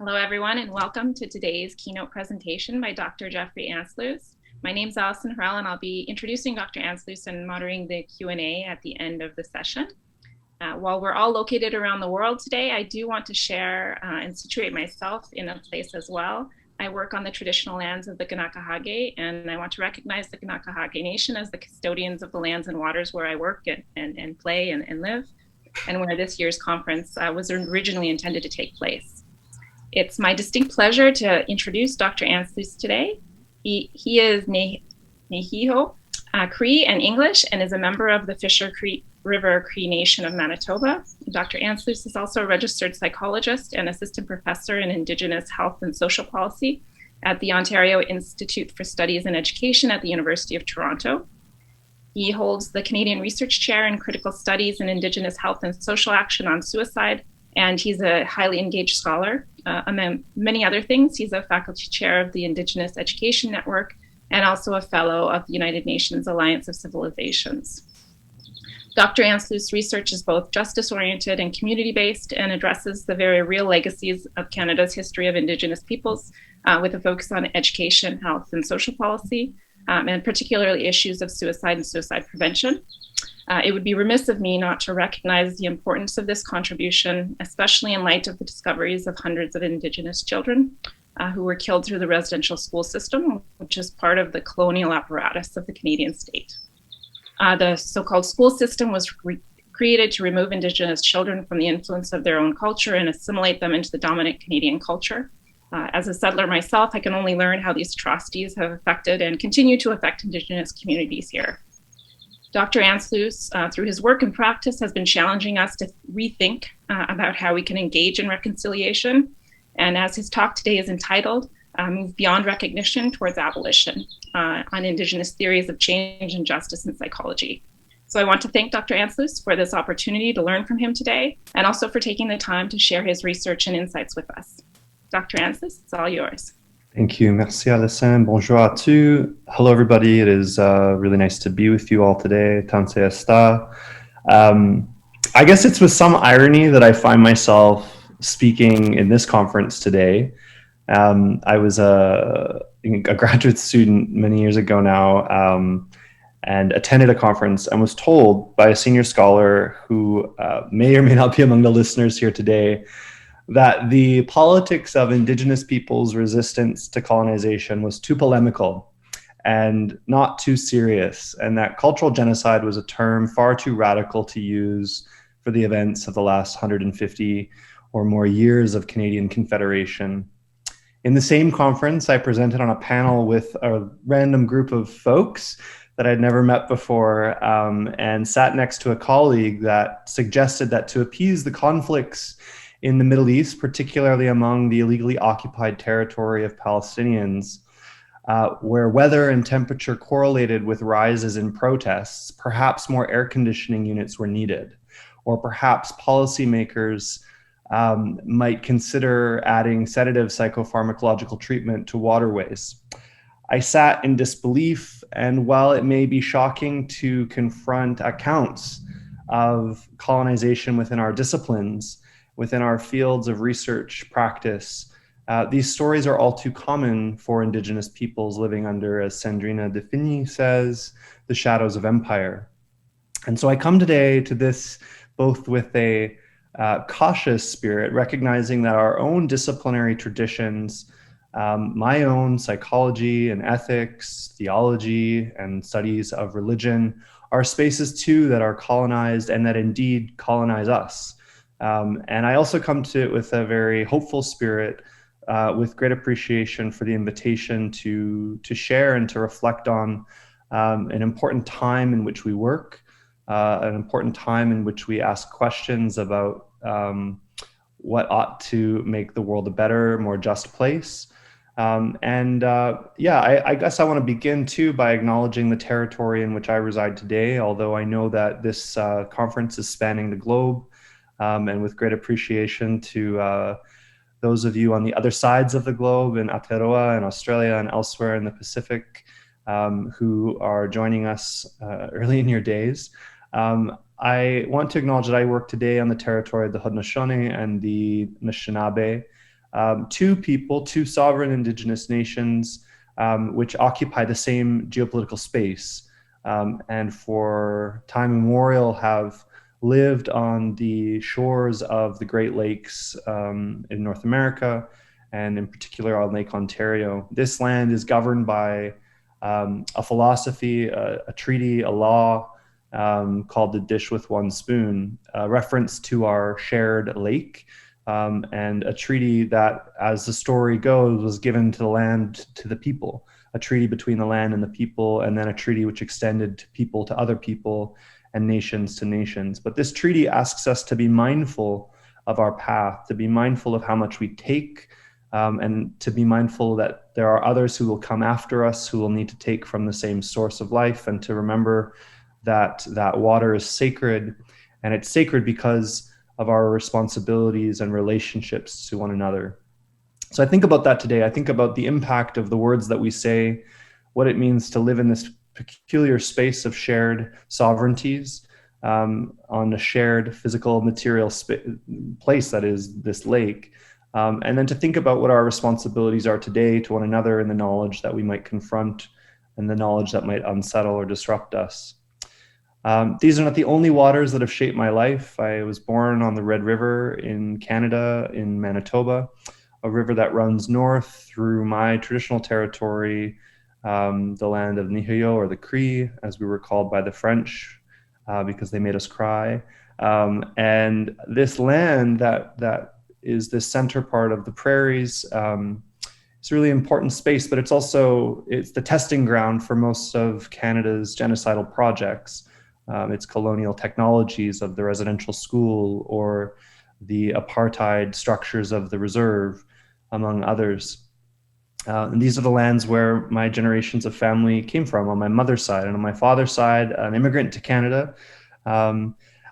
Hello, everyone, and welcome to today's keynote presentation by Dr. Jeffrey Ansloos. My name is Alison Harrell, and I'll be introducing Dr. Ansloos and moderating the Q&A at the end of the session. While we're all located around the world today, I do want to share and situate myself in a place as well. I work on the traditional lands of the Kanakahage, and I want to recognize the Kanakahage Nation as the custodians of the lands and waters where I work and play and live, and where this year's conference was originally intended to take place. It's my distinct pleasure to introduce Dr. Ansloos today. He is Nehiho Cree and English and is a member of the Fisher River Cree Nation of Manitoba. Dr. Ansloos is also a registered psychologist and assistant professor in Indigenous health and social policy at the Ontario Institute for Studies in Education at the University of Toronto. He holds the Canadian Research Chair in Critical Studies in Indigenous Health and Social Action on Suicide, and he's a highly engaged scholar. Among many other things, he's a faculty chair of the Indigenous Education Network and also a fellow of the United Nations Alliance of Civilizations. Dr. Ansloos' research is both justice-oriented and community-based and addresses the very real legacies of Canada's history of Indigenous peoples with a focus on education, health, and social policy, and particularly issues of suicide and suicide prevention. It would be remiss of me not to recognize the importance of this contribution, especially in light of the discoveries of hundreds of Indigenous children who were killed through the residential school system, which is part of the colonial apparatus of the Canadian state. The so-called school system was created to remove Indigenous children from the influence of their own culture and assimilate them into the dominant Canadian culture. As a settler myself, I can only learn how these atrocities have affected and continue to affect Indigenous communities here. Dr. Ansloos, through his work and practice, has been challenging us to rethink about how we can engage in reconciliation. And as his talk today is entitled, Move Beyond Recognition Towards Abolition, on Indigenous Theories of Change and Justice in Psychology. So I want to thank Dr. Ansloos for this opportunity to learn from him today, and also for taking the time to share his research and insights with us. Dr. Ansloos, it's all yours. Thank you. Merci, Alison. Bonjour à tous. Hello, everybody. It is really nice to be with you all today. Tanse esta. I guess it's with some irony that I find myself speaking in this conference today. I was a graduate student many years ago now and attended a conference and was told by a senior scholar who may or may not be among the listeners here today that the politics of Indigenous peoples' resistance to colonization was too polemical and not too serious, and that cultural genocide was a term far too radical to use for the events of the last 150 or more years of Canadian Confederation. In the same conference, I presented on a panel with a random group of folks that I'd never met before, and sat next to a colleague that suggested that to appease the conflicts in the Middle East, particularly among the illegally occupied territory of Palestinians, where weather and temperature correlated with rises in protests, perhaps more air conditioning units were needed, or perhaps policymakers might consider adding sedative psychopharmacological treatment to waterways. I sat in disbelief, and while it may be shocking to confront accounts of colonization within our disciplines, within our fields of research practice, these stories are all too common for Indigenous peoples living under, as Sandrina De Figny says, the shadows of empire. And so I come today to this both with a cautious spirit, recognizing that our own disciplinary traditions, my own psychology and ethics, theology, and studies of religion are spaces too that are colonized and that indeed colonize us. And I also come to it with a very hopeful spirit, with great appreciation for the invitation to share and to reflect on an important time in which we work, an important time in which we ask questions about what ought to make the world a better, more just place. I guess I want to begin too by acknowledging the territory in which I reside today, although I know that this conference is spanning the globe. And with great appreciation to those of you on the other sides of the globe in Aotearoa and Australia and elsewhere in the Pacific who are joining us early in your days. I want to acknowledge that I work today on the territory of the Haudenosaunee and the Anishinaabe, two sovereign Indigenous nations, which occupy the same geopolitical space, and for time immemorial have lived on the shores of the Great Lakes in North America, and in particular on Lake Ontario. This land is governed by a philosophy, a treaty, a law called the Dish with One Spoon, a reference to our shared lake, and a treaty that, as the story goes, was given to the land to the people, a treaty between the land and the people, and then a treaty which extended to people to other people and nations to nations. But this treaty asks us to be mindful of our path, to be mindful of how much we take, and to be mindful that there are others who will come after us who will need to take from the same source of life, and to remember that water is sacred, and it's sacred because of our responsibilities and relationships to one another. So I think about that today. I think about the impact of the words that we say, what it means to live in this peculiar space of shared sovereignties, on a shared physical material place that is this lake. And then to think about what our responsibilities are today to one another, and the knowledge that we might confront and the knowledge that might unsettle or disrupt us. These are not the only waters that have shaped my life. I was born on the Red River in Canada, in Manitoba, a river that runs north through my traditional territory, the land of Niheyo, or the Cree, as we were called by the French, because they made us cry. And this land that is the center part of the prairies, it's a really important space, but it's the testing ground for most of Canada's genocidal projects. It's colonial technologies of the residential school or the apartheid structures of the reserve, among others. And these are the lands where my generations of family came from on my mother's side, and on my father's side, an immigrant to Canada.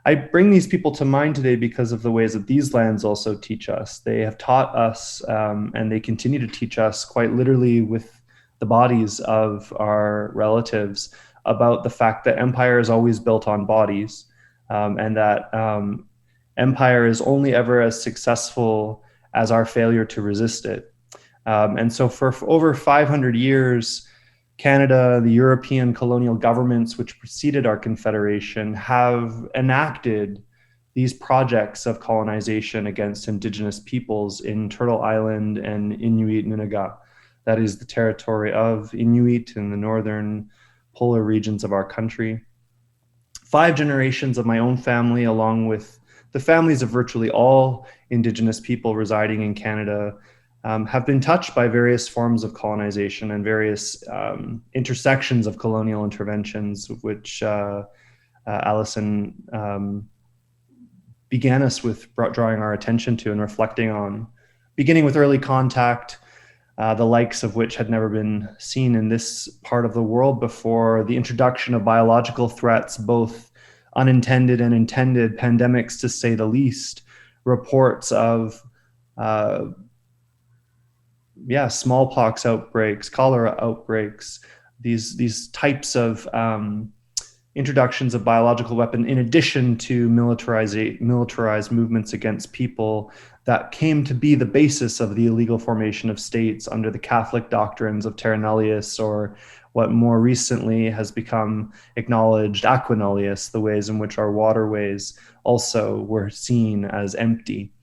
I bring these people to mind today because of the ways that these lands also teach us. They have taught us, and they continue to teach us quite literally with the bodies of our relatives, about the fact that empire is always built on bodies, and that empire is only ever as successful as our failure to resist it. And so for over 500 years, Canada, the European colonial governments which preceded our confederation, have enacted these projects of colonization against Indigenous peoples in Turtle Island and Inuit Nunaga. That is the territory of Inuit in the northern polar regions of our country. 5 generations of my own family, along with the families of virtually all Indigenous people residing in Canada, have been touched by various forms of colonization and various intersections of colonial interventions, which Alison began us with drawing our attention to and reflecting on, beginning with early contact, the likes of which had never been seen in this part of the world before, the introduction of biological threats, both unintended and intended, pandemics to say the least, reports of smallpox outbreaks, cholera outbreaks, these types of introductions of biological weapon, in addition to militarized movements against people that came to be the basis of the illegal formation of states under the Catholic doctrines of terra nullius, or what more recently has become acknowledged, aqua nullius, the ways in which our waterways also were seen as empty,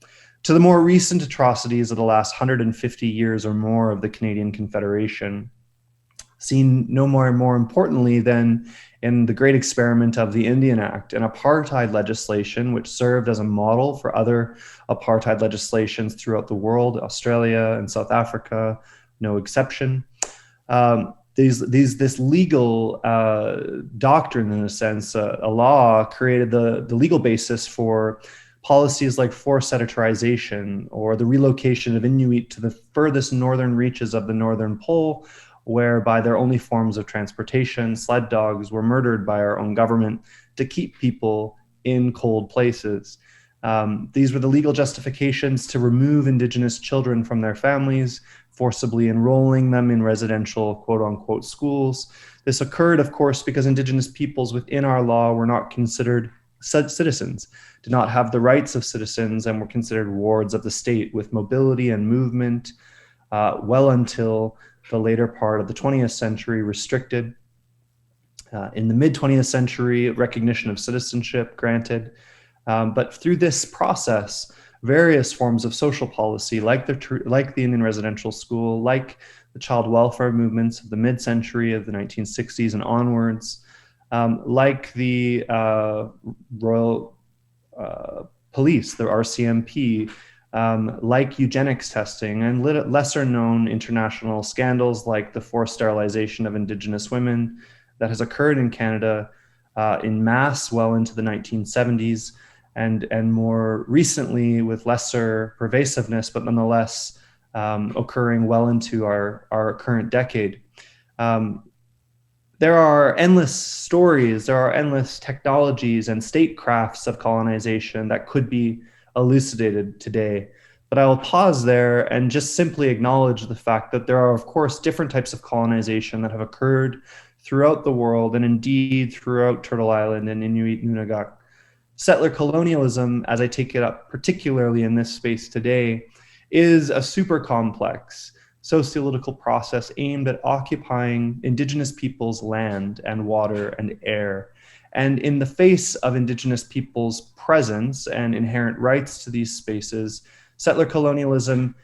to the more recent atrocities of the last 150 years or more of the Canadian Confederation, seen no more and more importantly than in the great experiment of the Indian Act, an apartheid legislation which served as a model for other apartheid legislations throughout the world, Australia and South Africa, no exception. This legal doctrine, in a sense, a law, created the legal basis for policies like forced sedentarization, or the relocation of Inuit to the furthest northern reaches of the Northern Pole, whereby their only forms of transportation, sled dogs, were murdered by our own government to keep people in cold places. These were the legal justifications to remove Indigenous children from their families, forcibly enrolling them in residential quote-unquote schools. This occurred, of course, because Indigenous peoples within our law were not considered citizens, did not have the rights of citizens, and were considered wards of the state, with mobility and movement well until the later part of the 20th century restricted. In the mid-20th century, recognition of citizenship granted. But through this process, various forms of social policy, like the Indian residential school, like the child welfare movements of the mid-century of the 1960s and onwards, like the Royal Police, the RCMP, like eugenics testing, and lesser known international scandals like the forced sterilization of Indigenous women that has occurred in Canada in mass well into the 1970s, and more recently with lesser pervasiveness, but nonetheless occurring well into our current decade. There are endless stories, there are endless technologies and statecrafts of colonization that could be elucidated today. But I will pause there and just simply acknowledge the fact that there are, of course, different types of colonization that have occurred throughout the world, and indeed throughout Turtle Island and Inuit Nunavut. Settler colonialism, as I take it up particularly in this space today, is a super complex sociological process aimed at occupying Indigenous peoples' land and water and air. And in the face of Indigenous peoples' presence and inherent rights to these spaces, settler colonialism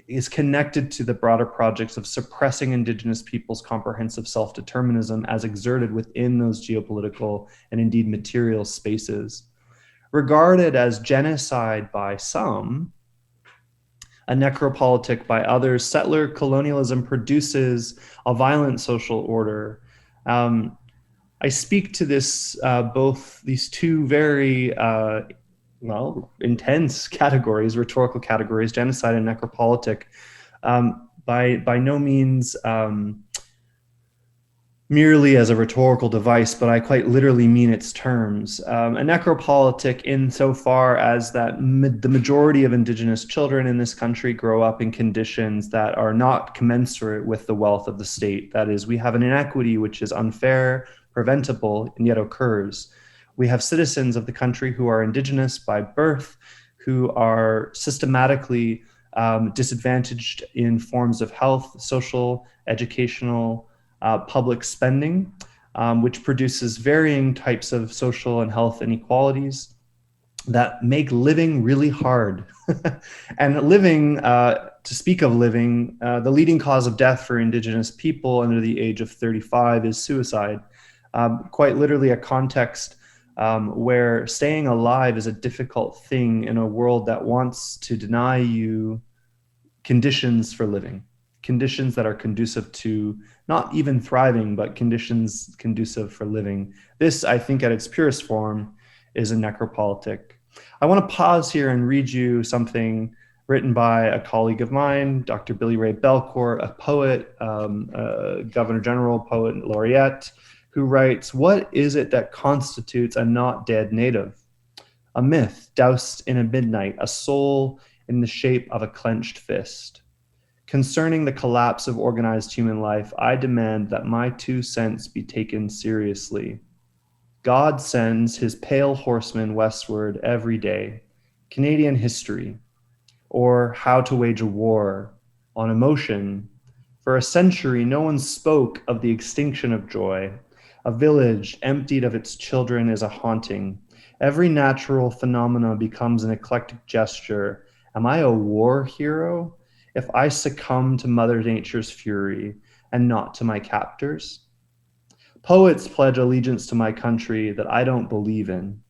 is connected to the broader projects of suppressing Indigenous peoples' comprehensive self-determinism as exerted within those geopolitical and indeed material spaces. Regarded as genocide by some, a necropolitic by others, settler colonialism produces a violent social order. I speak to this, both these two very intense categories, rhetorical categories, genocide and necropolitic, by no means merely as a rhetorical device, but I quite literally mean its terms. A necropolitic insofar as that the majority of Indigenous children in this country grow up in conditions that are not commensurate with the wealth of the state. That is, we have an inequity which is unfair, preventable, and yet occurs. We have citizens of the country who are Indigenous by birth, who are systematically disadvantaged in forms of health, social, educational, public spending, which produces varying types of social and health inequalities that make living really hard. And living, to speak of living, the leading cause of death for Indigenous people under the age of 35 is suicide. Quite literally a context where staying alive is a difficult thing in a world that wants to deny you conditions for living, conditions that are conducive to not even thriving, but conditions conducive for living. This, I think, at its purest form, is a necropolitic. I want to pause here and read you something written by a colleague of mine, Dr. Billy Ray Belcourt, a poet, a Governor General poet laureate, who writes, "What is it that constitutes a not dead native? A myth doused in a midnight, a soul in the shape of a clenched fist. Concerning the collapse of organized human life, I demand that my 2 cents be taken seriously. God sends his pale horsemen westward every day. Canadian history, or how to wage a war on emotion. For a century, no one spoke of the extinction of joy. A village emptied of its children is a haunting. Every natural phenomena becomes an eclectic gesture. Am I a war hero if I succumb to Mother Nature's fury and not to my captors? Poets pledge allegiance to my country that I don't believe in.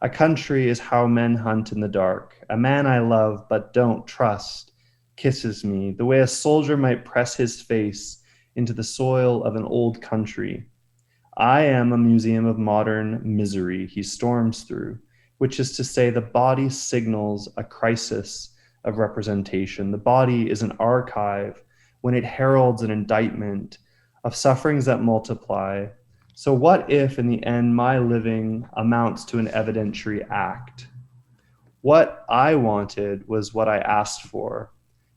A country is how men hunt in the dark. A man I love but don't trust kisses me the way a soldier might press his face into the soil of an old country. I am a museum of modern misery he storms through, which is to say the body signals a crisis of representation. The body is an archive when it heralds an indictment of sufferings that multiply. So what if in the end my living amounts to an evidentiary act? What I wanted was what I asked for.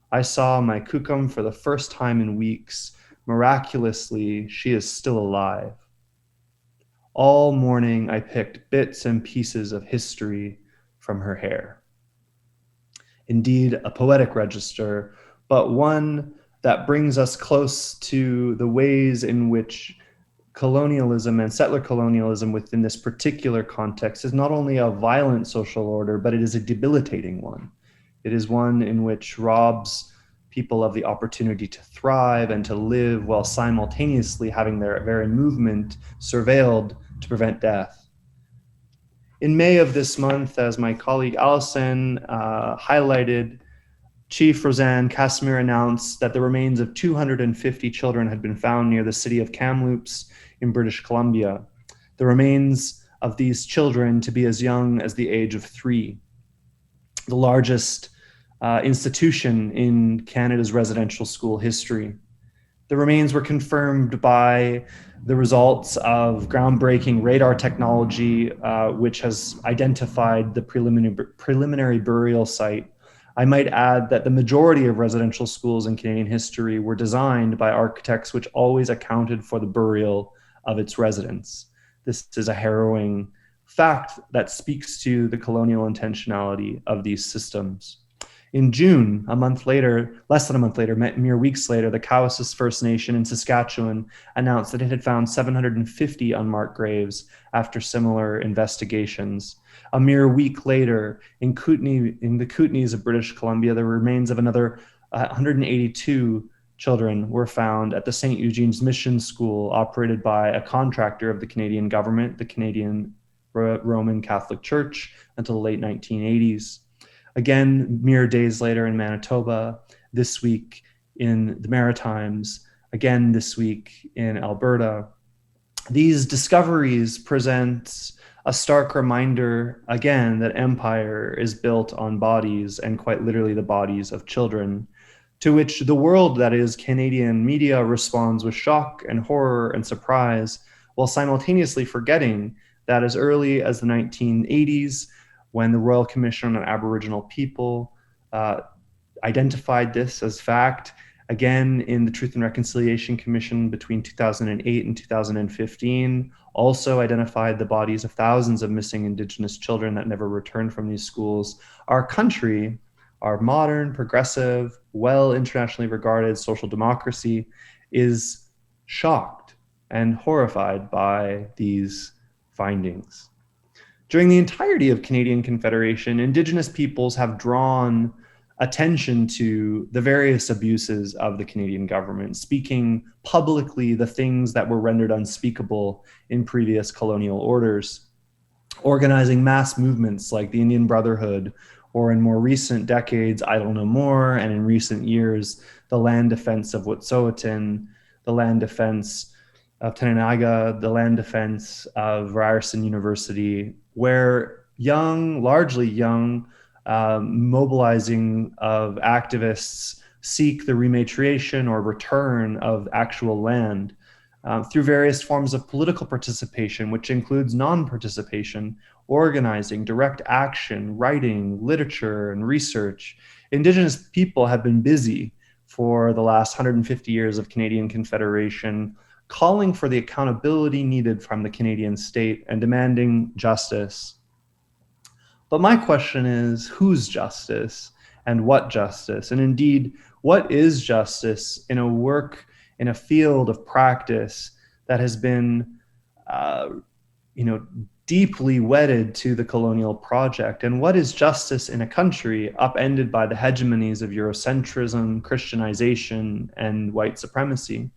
I saw my kukum for the first time in weeks. Miraculously, she is still alive. All morning I picked bits and pieces of history from her hair. Indeed, a poetic register, but one that brings us close to the ways in which colonialism and settler colonialism within this particular context is not only a violent social order, but it is a debilitating one. It is one in which robs people of the opportunity to thrive and to live while simultaneously having their very movement surveilled to prevent death. In May of this month, as my colleague Alison highlighted, Chief Roseanne Casimir announced that the remains of 250 children had been found near the city of Kamloops in British Columbia. The remains of these children to be as young as the age of 3. The largest institution in Canada's residential school history. The remains were confirmed by the results of groundbreaking radar technology, which has identified the preliminary burial site. I might add that the majority of residential schools in Canadian history were designed by architects which always accounted for the burial of its residents. This is a harrowing fact that speaks to the colonial intentionality of these systems. In June, a month later, less than a month later, mere weeks later, the Cowessess First Nation in Saskatchewan announced that it had found 750 unmarked graves after similar investigations. A mere week later, in the Kootenays of British Columbia, the remains of another 182 children were found at the St. Eugene's Mission School, operated by a contractor of the Canadian government, the Canadian Roman Catholic Church, until the late 1980s. Again, mere days later in Manitoba, this week in the Maritimes, again this week in Alberta. These discoveries present a stark reminder, again, that empire is built on bodies, and quite literally the bodies of children, to which the world, that is Canadian media, responds with shock and horror and surprise, while simultaneously forgetting that as early as the 1980s, when the Royal Commission on Aboriginal People identified this as fact, again in the Truth and Reconciliation Commission between 2008 and 2015, also identified the bodies of thousands of missing Indigenous children that never returned from these schools. Our country, our modern, progressive, well internationally regarded social democracy, is shocked and horrified by these findings. During the entirety of Canadian Confederation, Indigenous peoples have drawn attention to the various abuses of the Canadian government, speaking publicly the things that were rendered unspeakable in previous colonial orders, organizing mass movements like the Indian Brotherhood, or in more recent decades, Idle No More, and in recent years, the land defense of Wet'suwet'en, the land defense of Tenanaga, the land defense of Ryerson University, where largely young, mobilizing of activists seek the rematriation or return of actual land through various forms of political participation, which includes non-participation, organizing, direct action, writing, literature, and research. Indigenous people have been busy for the last 150 years of Canadian Confederation, calling for the accountability needed from the Canadian state and demanding justice. But my question is, whose justice and what justice? And indeed, what is justice in a field of practice that has been deeply wedded to the colonial project? And what is justice in a country upended by the hegemonies of Eurocentrism, Christianization, and white supremacy?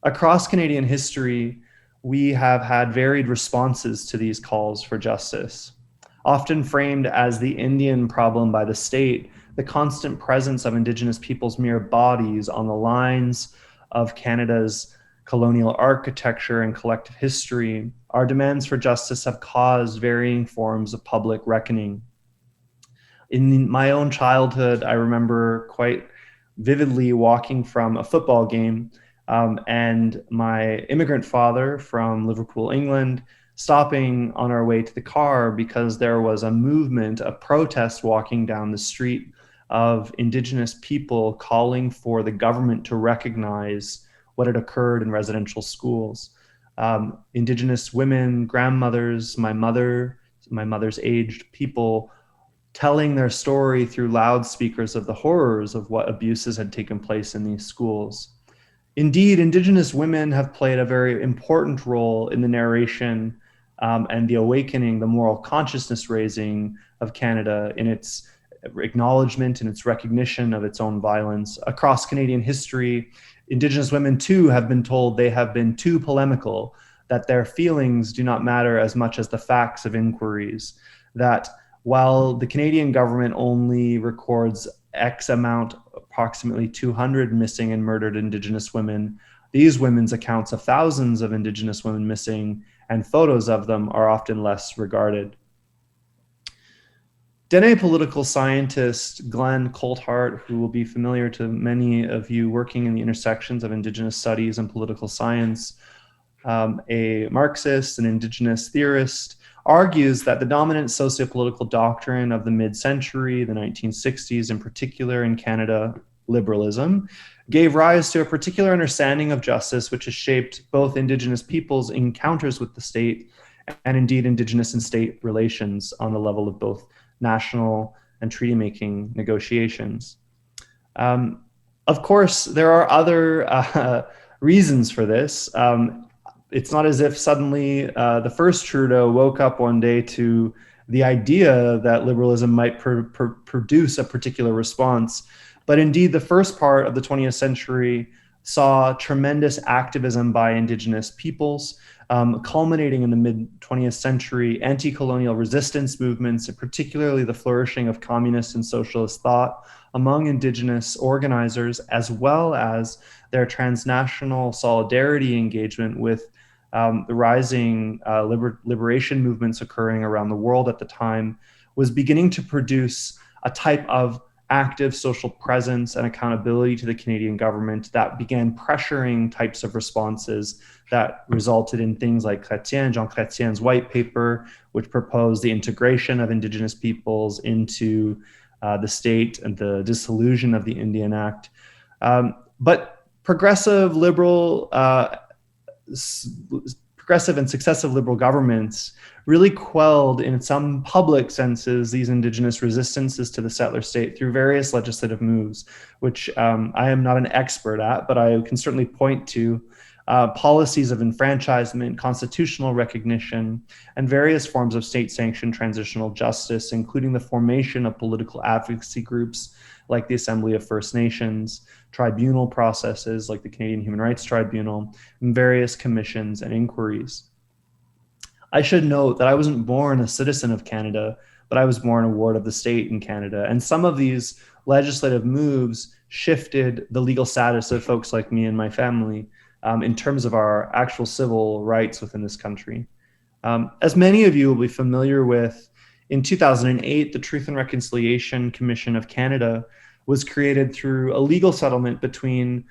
Across Canadian history, we have had varied responses to these calls for justice. Often framed as the Indian problem by the state, the constant presence of Indigenous peoples' mere bodies on the lines of Canada's colonial architecture and collective history, our demands for justice have caused varying forms of public reckoning. In my own childhood, I remember quite vividly walking from a football game and my immigrant father from Liverpool, England, stopping on our way to the car because there was a movement, a protest walking down the street of Indigenous people calling for the government to recognize what had occurred in residential schools. Indigenous women, grandmothers, my mother's aged people, telling their story through loudspeakers of the horrors of what abuses had taken place in these schools. Indeed, Indigenous women have played a very important role in the narration and the awakening, the moral consciousness raising of Canada in its acknowledgement and its recognition of its own violence. Across Canadian history, Indigenous women too have been told they have been too polemical, that their feelings do not matter as much as the facts of inquiries, that while the Canadian government only records X amount, approximately 200 missing and murdered Indigenous women, these women's accounts of thousands of Indigenous women missing and photos of them are often less regarded. Dene political scientist Glenn Colthart, who will be familiar to many of you working in the intersections of Indigenous studies and political science, a Marxist and Indigenous theorist, argues that the dominant sociopolitical doctrine of the mid-century, the 1960s in particular in Canada, liberalism, gave rise to a particular understanding of justice which has shaped both Indigenous peoples' encounters with the state and indeed Indigenous and state relations on the level of both national and treaty-making negotiations. Of course, there are other reasons for this. It's not as if suddenly the first Trudeau woke up one day to the idea that liberalism might produce a particular response. But indeed, the first part of the 20th century saw tremendous activism by Indigenous peoples, culminating in the mid-20th century anti-colonial resistance movements, and particularly the flourishing of communist and socialist thought among Indigenous organizers, as well as their transnational solidarity engagement with the rising liberation movements occurring around the world at the time, was beginning to produce a type of active social presence and accountability to the Canadian government that began pressuring types of responses that resulted in things like Jean Chrétien's white paper, which proposed the integration of Indigenous peoples into the state and the dissolution of the Indian Act. But progressive and successive liberal governments really quelled, in some public senses, these Indigenous resistances to the settler state through various legislative moves, which I am not an expert at, but I can certainly point to policies of enfranchisement, constitutional recognition, and various forms of state-sanctioned transitional justice, including the formation of political advocacy groups like the Assembly of First Nations, tribunal processes like the Canadian Human Rights Tribunal, and various commissions and inquiries. I should note that I wasn't born a citizen of Canada, but I was born a ward of the state in Canada. And some of these legislative moves shifted the legal status of folks like me and my family in terms of our actual civil rights within this country. As many of you will be familiar with, in 2008, the Truth and Reconciliation Commission of Canada was created through a legal settlement between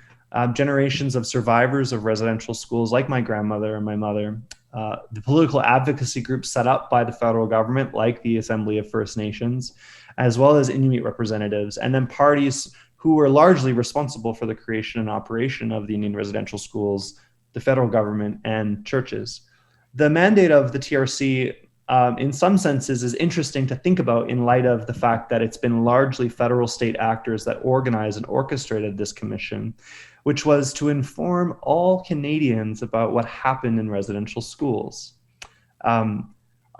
generations of survivors of residential schools like my grandmother and my mother, the political advocacy groups set up by the federal government like the Assembly of First Nations, as well as Inuit representatives, and then parties who were largely responsible for the creation and operation of the Indian residential schools, the federal government, and churches. The mandate of the TRC in some senses is interesting to think about in light of the fact that it's been largely federal state actors that organized and orchestrated this commission, which was to inform all Canadians about what happened in residential schools.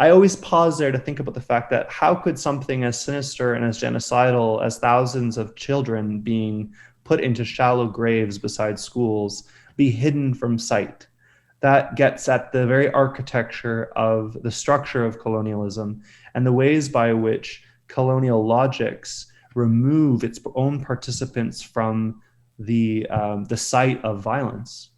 I always pause there to think about the fact that how could something as sinister and as genocidal as thousands of children being put into shallow graves beside schools be hidden from sight? That gets at the very architecture of the structure of colonialism and the ways by which colonial logics remove its own participants from the site of violence.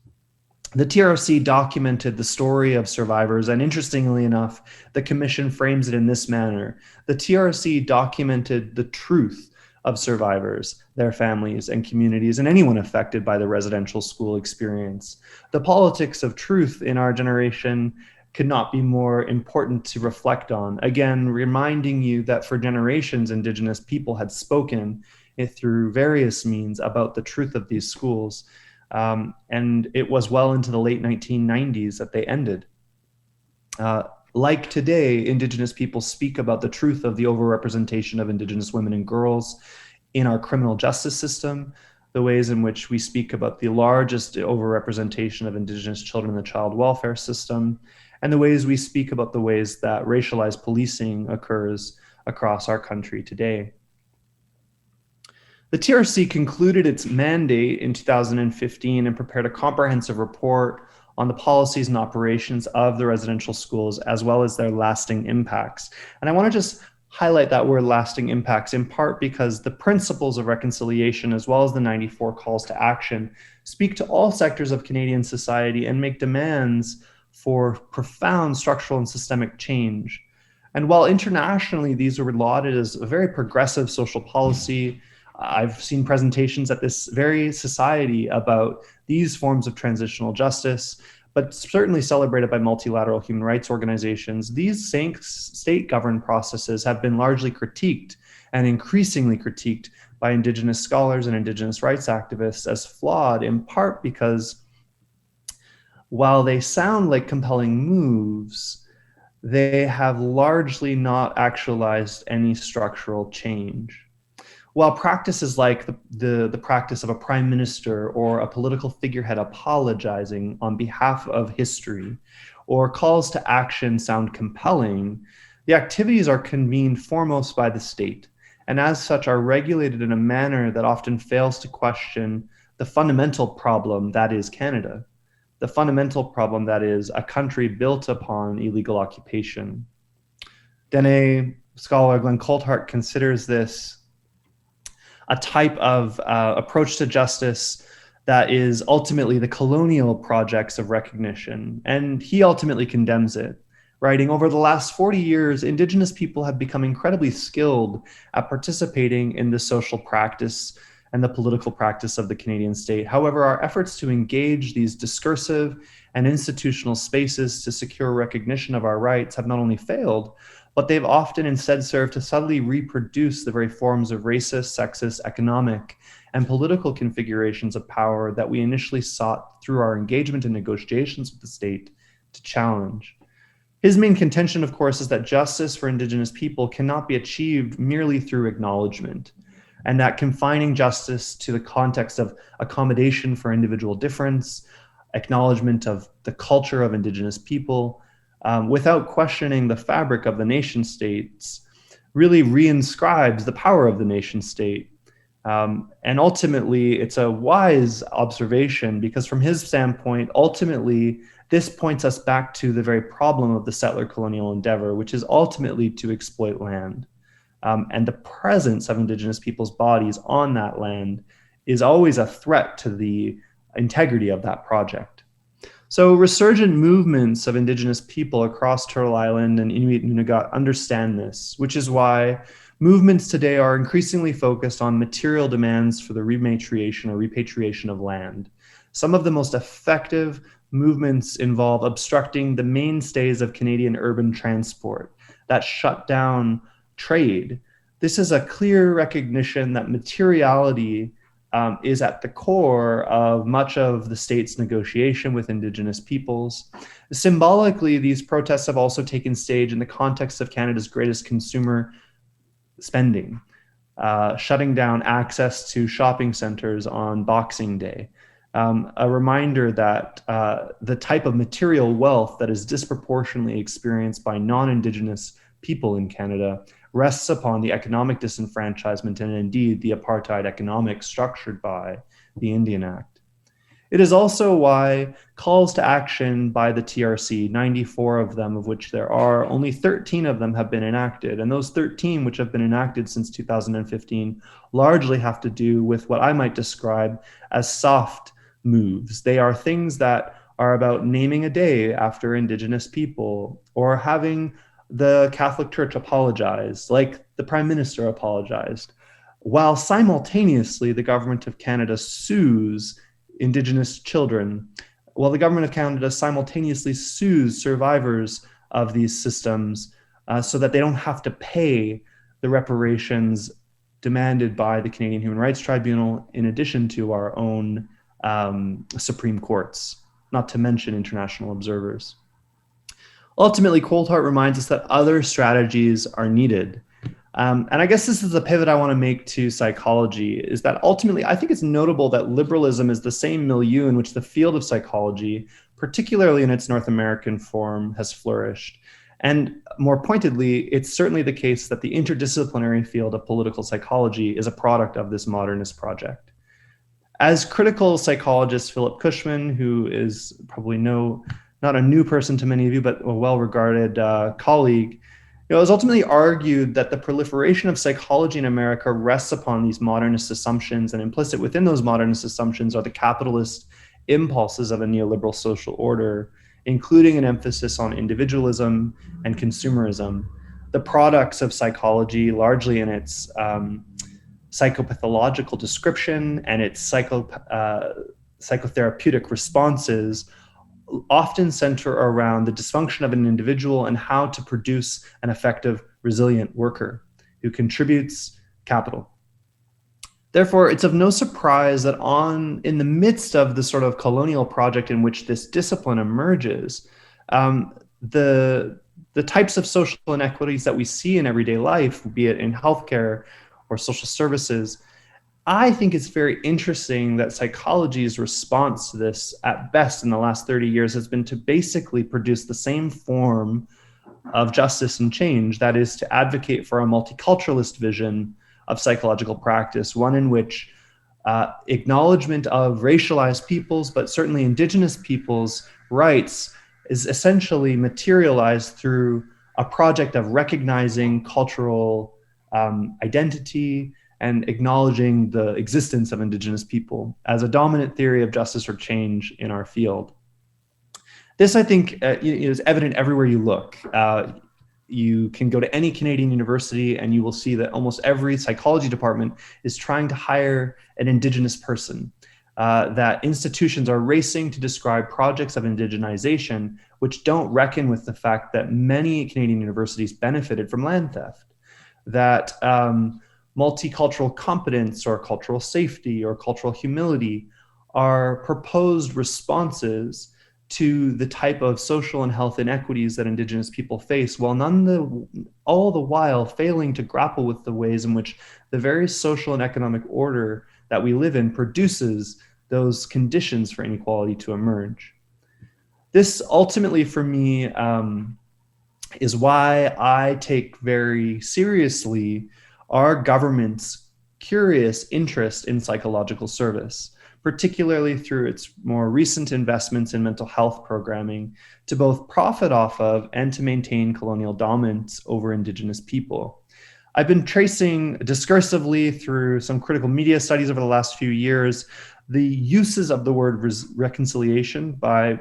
The TRC documented the story of survivors, and interestingly enough, the commission frames it in this manner. The TRC documented the truth of survivors, their families and communities, and anyone affected by the residential school experience. The politics of truth in our generation could not be more important to reflect on. Again, reminding you that for generations, Indigenous people had spoken through various means about the truth of these schools. And it was well into the late 1990s that they ended. Like today, Indigenous people speak about the truth of the overrepresentation of Indigenous women and girls in our criminal justice system, the ways in which we speak about the largest overrepresentation of Indigenous children in the child welfare system, and the ways we speak about the ways that racialized policing occurs across our country today. The TRC concluded its mandate in 2015 and prepared a comprehensive report on the policies and operations of the residential schools, as well as their lasting impacts. And I want to just highlight that word lasting impacts, in part because the principles of reconciliation, as well as the 94 calls to action, speak to all sectors of Canadian society and make demands for profound structural and systemic change. And while internationally these were lauded as a very progressive social policy, I've seen presentations at this very society about these forms of transitional justice, but certainly celebrated by multilateral human rights organizations. These state-governed processes have been largely critiqued and increasingly critiqued by Indigenous scholars and Indigenous rights activists as flawed, in part because while they sound like compelling moves, they have largely not actualized any structural change. While practices like the practice of a prime minister or a political figurehead apologizing on behalf of history or calls to action sound compelling, the activities are convened foremost by the state, and as such are regulated in a manner that often fails to question the fundamental problem that is Canada, the fundamental problem that is a country built upon illegal occupation. Dene scholar Glenn Coulthart considers this a type of approach to justice that is ultimately the colonial projects of recognition, and he ultimately condemns it, writing, "Over the last 40 years, Indigenous people have become incredibly skilled at participating in the social practice and the political practice of the Canadian state. However, our efforts to engage these discursive and institutional spaces to secure recognition of our rights have not only failed, but they've often instead served to subtly reproduce the very forms of racist, sexist, economic, and political configurations of power that we initially sought through our engagement in negotiations with the state to challenge." His main contention, of course, is that justice for Indigenous people cannot be achieved merely through acknowledgement, and that confining justice to the context of accommodation for individual difference, acknowledgement of the culture of Indigenous people, without questioning the fabric of the nation states, really reinscribes the power of the nation state. And ultimately, it's a wise observation because from his standpoint, ultimately, this points us back to the very problem of the settler colonial endeavor, which is ultimately to exploit land. And the presence of Indigenous people's bodies on that land is always a threat to the integrity of that project. So resurgent movements of Indigenous people across Turtle Island and Inuit Nunagat understand this, which is why movements today are increasingly focused on material demands for the rematriation or repatriation of land. Some of the most effective movements involve obstructing the mainstays of Canadian urban transport that shut down trade. This is a clear recognition that materiality is at the core of much of the state's negotiation with Indigenous peoples. Symbolically, these protests have also taken stage in the context of Canada's greatest consumer spending, shutting down access to shopping centers on Boxing Day. A reminder that the type of material wealth that is disproportionately experienced by non-Indigenous people in Canada rests upon the economic disenfranchisement and indeed the apartheid economics structured by the Indian Act. It is also why calls to action by the TRC, 94 of them, of which there are, only 13 of them have been enacted. And those 13 which have been enacted since 2015 largely have to do with what I might describe as soft moves. They are things that are about naming a day after Indigenous people or having the Catholic Church apologized, like the Prime Minister apologized, while simultaneously the Government of Canada sues Indigenous children, while the Government of Canada simultaneously sues survivors of these systems so that they don't have to pay the reparations demanded by the Canadian Human Rights Tribunal in addition to our own Supreme Courts, not to mention international observers. Ultimately, Coulthart reminds us that other strategies are needed. And I guess this is the pivot I want to make to psychology, is that ultimately, I think it's notable that liberalism is the same milieu in which the field of psychology, particularly in its North American form, has flourished. And more pointedly, it's certainly the case that the interdisciplinary field of political psychology is a product of this modernist project. As critical psychologist Philip Cushman, who is probably not a new person to many of you, but a well-regarded colleague, it was ultimately argued that the proliferation of psychology in America rests upon these modernist assumptions, and implicit within those modernist assumptions are the capitalist impulses of a neoliberal social order, including an emphasis on individualism and consumerism, the products of psychology, largely in its psychopathological description and its psychotherapeutic responses, often center around the dysfunction of an individual and how to produce an effective, resilient worker who contributes capital. Therefore, it's of no surprise that in the midst of the sort of colonial project in which this discipline emerges, the types of social inequities that we see in everyday life, be it in healthcare or social services, I think it's very interesting that psychology's response to this, at best in the last 30 years, has been to basically produce the same form of justice and change, that is to advocate for a multiculturalist vision of psychological practice, one in which acknowledgement of racialized peoples, but certainly indigenous peoples' rights, is essentially materialized through a project of recognizing cultural identity and acknowledging the existence of indigenous people as a dominant theory of justice or change in our field. This, I think, is evident everywhere you look. You can go to any Canadian university and you will see that almost every psychology department is trying to hire an Indigenous person, that institutions are racing to describe projects of indigenization which don't reckon with the fact that many Canadian universities benefited from land theft, that multicultural competence or cultural safety or cultural humility are proposed responses to the type of social and health inequities that Indigenous people face, while all the while failing to grapple with the ways in which the very social and economic order that we live in produces those conditions for inequality to emerge. This ultimately, for me, is why I take very seriously our government's curious interest in psychological service, particularly through its more recent investments in mental health programming to both profit off of and to maintain colonial dominance over Indigenous people. I've been tracing discursively through some critical media studies over the last few years the uses of the word reconciliation by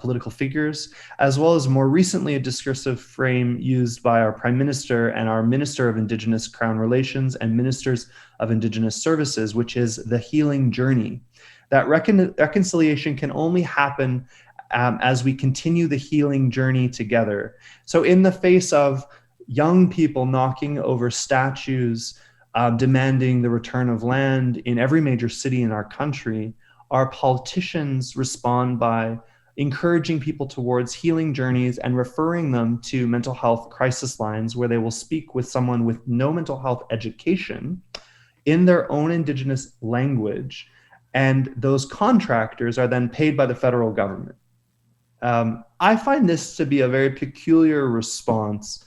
political figures, as well as more recently a discursive frame used by our Prime Minister and our Minister of Indigenous Crown Relations and Ministers of Indigenous Services, which is the healing journey. That reconciliation can only happen as we continue the healing journey together. So in the face of young people knocking over statues, demanding the return of land in every major city in our country, our politicians respond by encouraging people towards healing journeys and referring them to mental health crisis lines where they will speak with someone with no mental health education in their own Indigenous language. And those contractors are then paid by the federal government. I find this to be a very peculiar response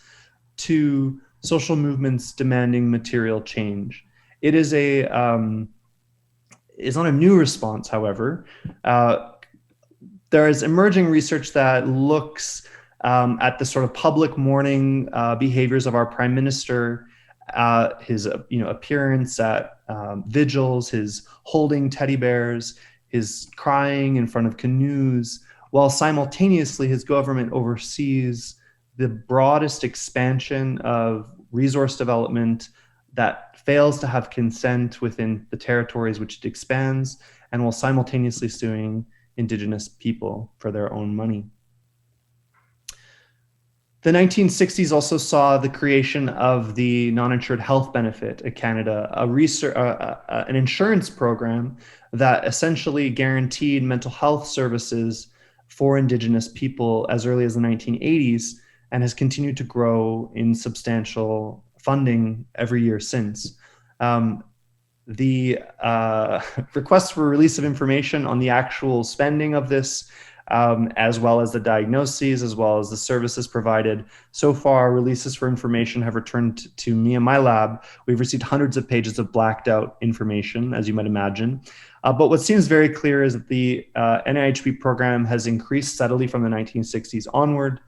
to social movements demanding material change. It is is not a new response, however. There is emerging research that looks at the sort of public mourning behaviors of our Prime Minister, his appearance at vigils, his holding teddy bears, his crying in front of canoes, while simultaneously his government oversees the broadest expansion of resource development that fails to have consent within the territories which it expands, and while simultaneously suing Indigenous people for their own money. The 1960s also saw the creation of the non-insured health benefit in Canada, an insurance program that essentially guaranteed mental health services for Indigenous people as early as the 1980s and has continued to grow in substantial funding every year since. The request for release of information on the actual spending of this, as well as the diagnoses, as well as the services provided. So far, releases for information have returned to me and my lab. We've received hundreds of pages of blacked out information, as you might imagine. But what seems very clear is that the NIHP program has increased steadily from the 1960s onward.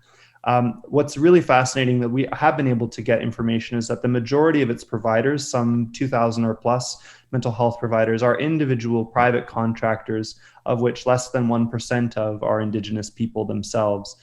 What's really fascinating that we have been able to get information is that the majority of its providers, some 2,000 or plus mental health providers, are individual private contractors, of which less than 1% of are Indigenous people themselves.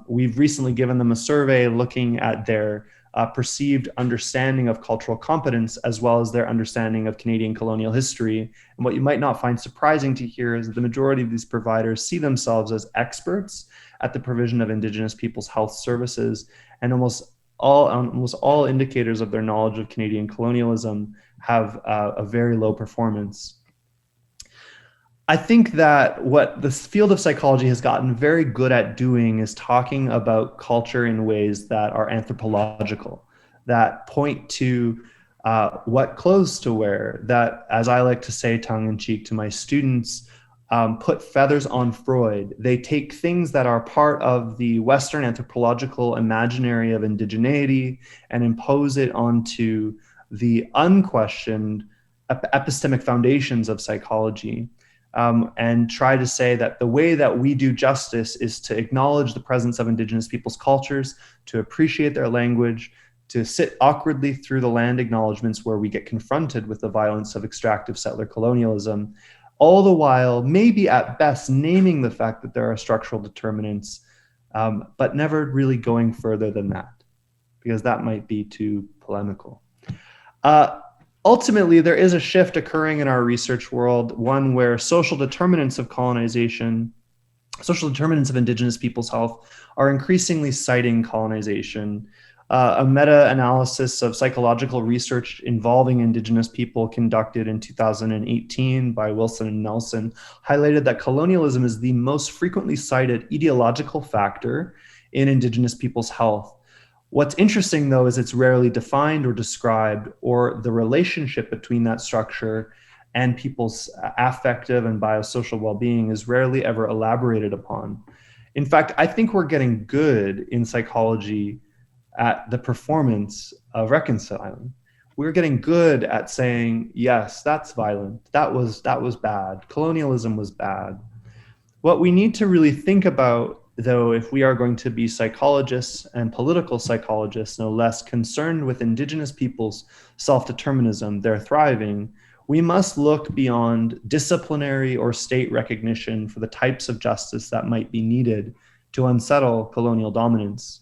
We've recently given them a survey looking at their perceived understanding of cultural competence, as well as their understanding of Canadian colonial history. And what you might not find surprising to hear is that the majority of these providers see themselves as experts at the provision of Indigenous people's health services, and almost all indicators of their knowledge of Canadian colonialism have a very low performance. I think that what the field of psychology has gotten very good at doing is talking about culture in ways that are anthropological, that point to what clothes to wear, that, as I like to say tongue in cheek to my students, put feathers on Freud. They take things that are part of the Western anthropological imaginary of indigeneity and impose it onto the unquestioned epistemic foundations of psychology, and try to say that the way that we do justice is to acknowledge the presence of Indigenous people's cultures, to appreciate their language, to sit awkwardly through the land acknowledgements where we get confronted with the violence of extractive settler colonialism, all the while maybe at best naming the fact that there are structural determinants, but never really going further than that, because that might be too polemical. Ultimately, there is a shift occurring in our research world, one where social determinants of colonization, social determinants of Indigenous people's health are increasingly citing colonization. A meta-analysis of psychological research involving Indigenous people conducted in 2018 by Wilson and Nelson highlighted that colonialism is the most frequently cited ideological factor in Indigenous people's health. What's interesting, though, is it's rarely defined or described, or the relationship between that structure and people's affective and biosocial well-being is rarely ever elaborated upon. In fact, I think we're getting good in psychology at the performance of reconciling. We're getting good at saying, yes, that's violent. That was bad. Colonialism was bad. What we need to really think about, though, if we are going to be psychologists and political psychologists, no less, concerned with Indigenous people's self-determinism, their thriving, we must look beyond disciplinary or state recognition for the types of justice that might be needed to unsettle colonial dominance.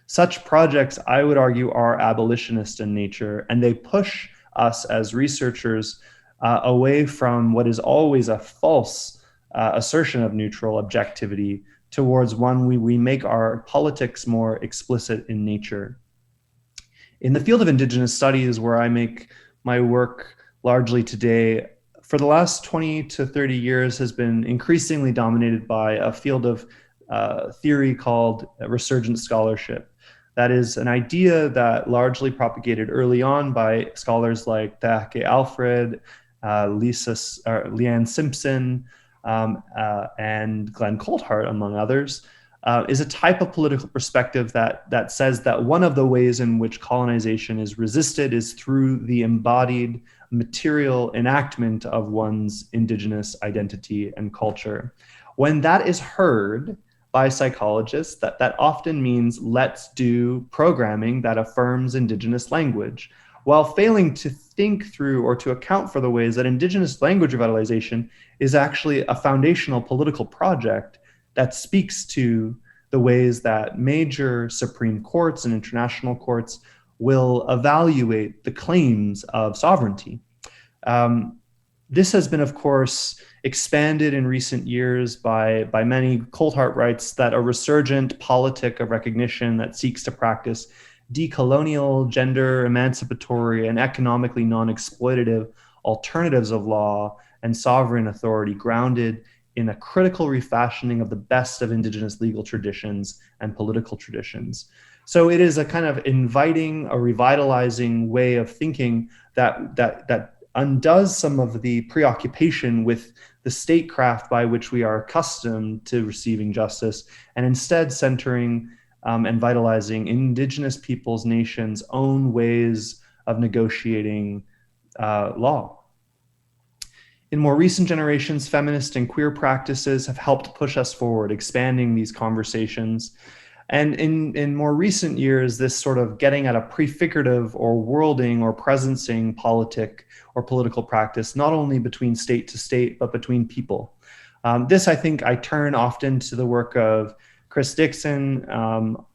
Such projects, I would argue, are abolitionist in nature, and they push us as researchers away from what is always a false assertion of neutral objectivity towards one we make our politics more explicit in nature. In the field of Indigenous studies, where I make my work largely today, for the last 20 to 30 years has been increasingly dominated by a field of theory called resurgent scholarship. That is an idea that largely propagated early on by scholars like Tahke Alfred, Leanne Simpson, and Glenn Coulthart, among others, is a type of political perspective that says that one of the ways in which colonization is resisted is through the embodied material enactment of one's Indigenous identity and culture. When that is heard by psychologists, that often means let's do programming that affirms Indigenous language, while failing to think through or to account for the ways that Indigenous language revitalization is actually a foundational political project that speaks to the ways that major Supreme Courts and international courts will evaluate the claims of sovereignty. This has been, of course, expanded in recent years by many. Coulthart writes that a resurgent politic of recognition that seeks to practice decolonial, gender emancipatory, and economically non-exploitative alternatives of law and sovereign authority grounded in a critical refashioning of the best of Indigenous legal traditions and political traditions. So it is a kind of inviting, a revitalizing way of thinking that undoes some of the preoccupation with the statecraft by which we are accustomed to receiving justice, and instead centering and vitalizing Indigenous peoples' nations' own ways of negotiating law. In more recent generations, feminist and queer practices have helped push us forward, expanding these conversations. And in more recent years, this sort of getting at a prefigurative or worlding or presencing politic or political practice, not only between state to state, but between people. This, I think, I turn often to the work of Chris Dixon,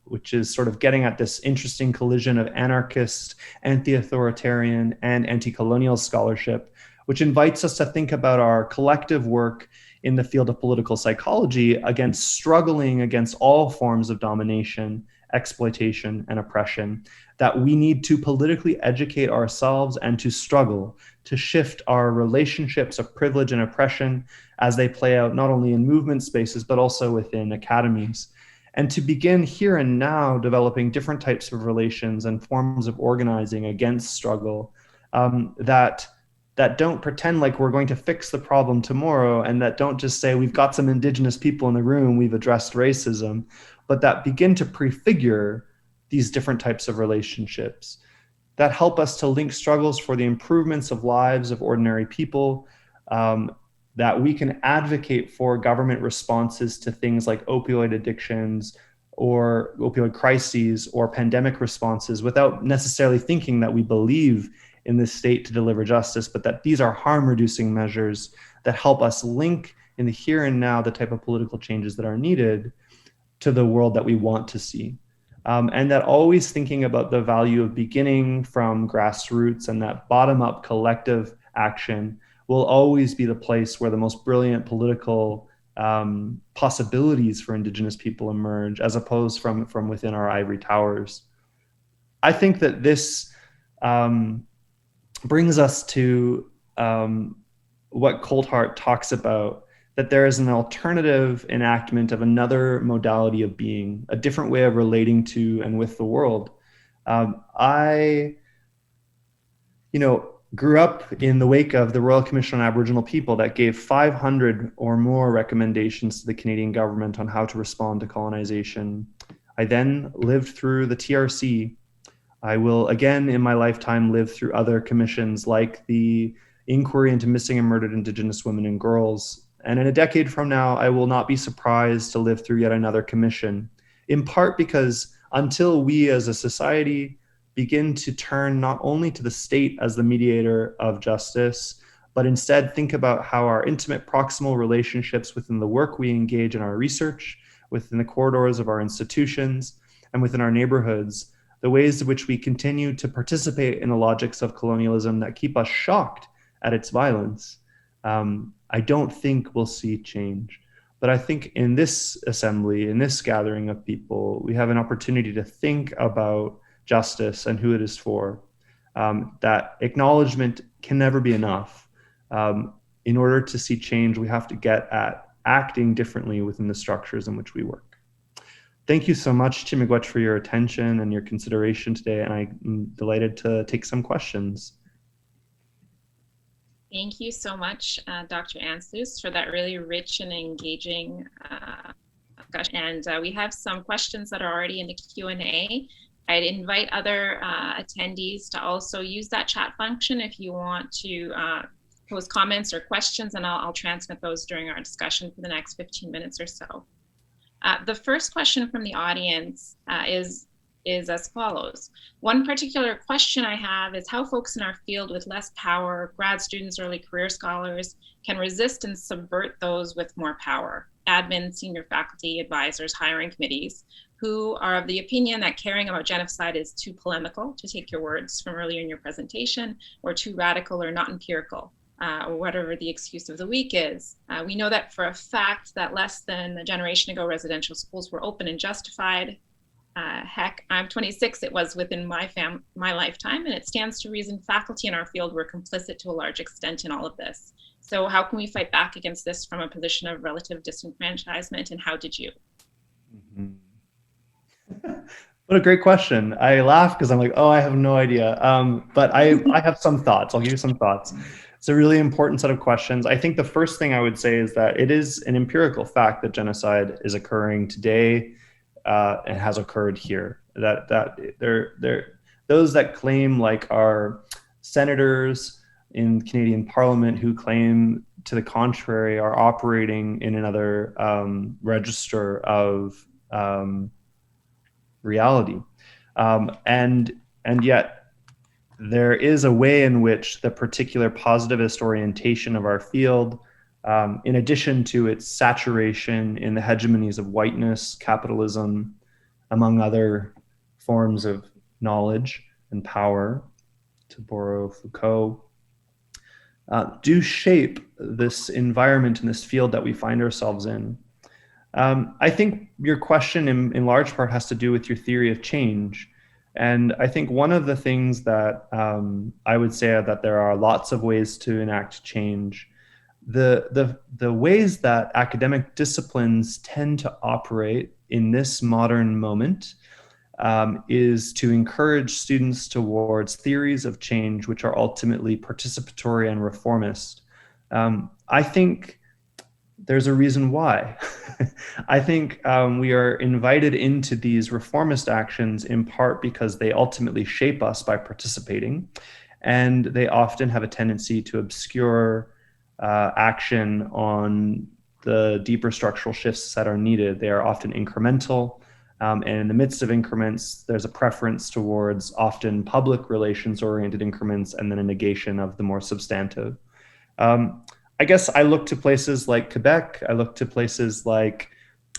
which is sort of getting at this interesting collision of anarchist, anti-authoritarian, and anti-colonial scholarship, which invites us to think about our collective work in the field of political psychology against struggling against all forms of domination, exploitation, and oppression, that we need to politically educate ourselves and to struggle to shift our relationships of privilege and oppression as they play out not only in movement spaces, but also within academies. And to begin here and now developing different types of relations and forms of organizing against struggle that don't pretend like we're going to fix the problem tomorrow, and that don't just say we've got some Indigenous people in the room, we've addressed racism, but that begin to prefigure these different types of relationships that help us to link struggles for the improvements of lives of ordinary people, that we can advocate for government responses to things like opioid addictions or opioid crises or pandemic responses without necessarily thinking that we believe in this state to deliver justice, but that these are harm-reducing measures that help us link in the here and now the type of political changes that are needed to the world that we want to see. And that always thinking about the value of beginning from grassroots and that bottom-up collective action will always be the place where the most brilliant political possibilities for Indigenous people emerge, as opposed from within our ivory towers. I think that this brings us to what Coulthart talks about, that there is an alternative enactment of another modality of being, a different way of relating to and with the world. I grew up in the wake of the Royal Commission on Aboriginal People that gave 500 or more recommendations to the Canadian government on how to respond to colonization. I then lived through the TRC. I will again in my lifetime live through other commissions like the Inquiry into Missing and Murdered Indigenous Women and Girls. And in a decade from now, I will not be surprised to live through yet another commission, in part because until we as a society begin to turn not only to the state as the mediator of justice, but instead think about how our intimate proximal relationships within the work we engage in our research, within the corridors of our institutions, and within our neighborhoods, the ways in which we continue to participate in the logics of colonialism that keep us shocked at its violence, I don't think we'll see change. But I think in this assembly, in this gathering of people, we have an opportunity to think about justice and who it is for. That acknowledgement can never be enough. In order to see change, we have to get at acting differently within the structures in which we work. Thank you so much, Chimigwech, for your attention and your consideration today, and I'm delighted to take some questions. Thank you so much, Dr. Ansloos, for that really rich and engaging discussion. And we have some questions that are already in the Q&A. I'd invite other attendees to also use that chat function if you want to post comments or questions, and I'll transmit those during our discussion for the next 15 minutes or so. The first question from the audience is as follows. One particular question I have is how folks in our field with less power, grad students, early career scholars, can resist and subvert those with more power, admin, senior faculty, advisors, hiring committees, who are of the opinion that caring about genocide is too polemical, to take your words from earlier in your presentation, or too radical or not empirical. or whatever the excuse of the week is. We know that for a fact that less than a generation ago, residential schools were open and justified. Heck, I'm 26, it was within my lifetime, and it stands to reason faculty in our field were complicit to a large extent in all of this. So how can we fight back against this from a position of relative disenfranchisement, and how did you? Mm-hmm. What a great question. I laugh because I'm like, oh, I have no idea. But I have some thoughts. I'll give you some thoughts. It's a really important set of questions. I think the first thing I would say is that it is an empirical fact that genocide is occurring today and has occurred here. That those that claim, like our senators in Canadian Parliament who claim to the contrary, are operating in another register of reality. And yet there is a way in which the particular positivist orientation of our field, in addition to its saturation in the hegemonies of whiteness, capitalism, among other forms of knowledge and power, to borrow Foucault, do shape this environment and this field that we find ourselves in. I think your question in large part has to do with your theory of change. And I think one of the things that I would say are that there are lots of ways to enact change. The ways that academic disciplines tend to operate in this modern moment is to encourage students towards theories of change which are ultimately participatory and reformist. I think there's a reason why. I think we are invited into these reformist actions in part because they ultimately shape us by participating, and they often have a tendency to obscure action on the deeper structural shifts that are needed. They are often incremental, and in the midst of increments, there's a preference towards often public relations-oriented increments and then a negation of the more substantive. I guess I look to places like Quebec, I look to places like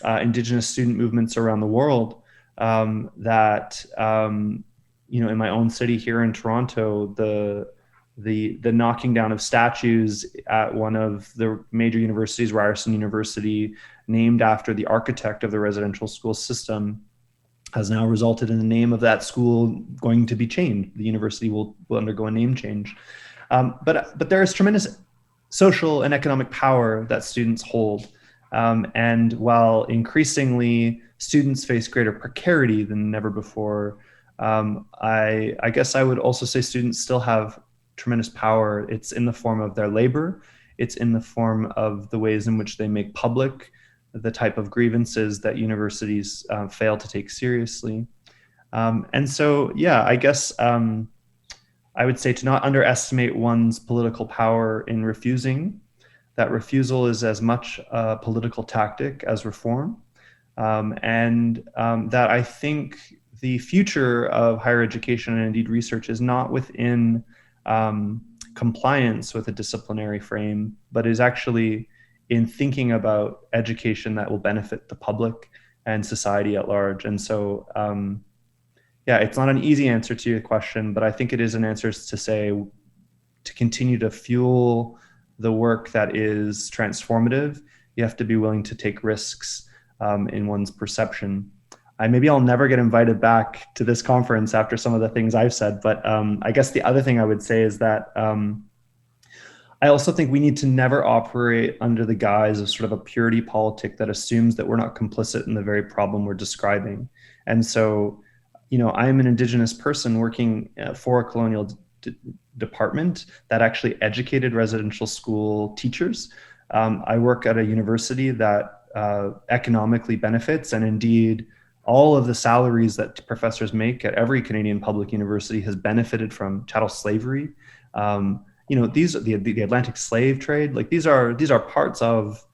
Indigenous student movements around the world that, in my own city here in Toronto, the knocking down of statues at one of the major universities, Ryerson University, named after the architect of the residential school system, has now resulted in the name of that school going to be changed. The university will undergo a name change. But there is tremendous social and economic power that students hold. And while increasingly students face greater precarity than ever before, I guess I would also say students still have tremendous power. It's in the form of their labor. It's in the form of the ways in which they make public the type of grievances that universities fail to take seriously. And so, yeah, I guess I would say to not underestimate one's political power in refusing. That refusal is as much a political tactic as reform. And that I think the future of higher education and indeed research is not within compliance with a disciplinary frame, but is actually in thinking about education that will benefit the public and society at large. And so, yeah, it's not an easy answer to your question, but I think it is an answer to say, to continue to fuel the work that is transformative, you have to be willing to take risks in one's perception. Maybe I'll never get invited back to this conference after some of the things I've said, but I guess the other thing I would say is that I also think we need to never operate under the guise of sort of a purity politic that assumes that we're not complicit in the very problem we're describing. And so, I'm an Indigenous person working for a colonial department that actually educated residential school teachers. I work at a university that economically benefits, and indeed all of the salaries that professors make at every Canadian public university has benefited from chattel slavery. These are the Atlantic slave trade. Like these are parts of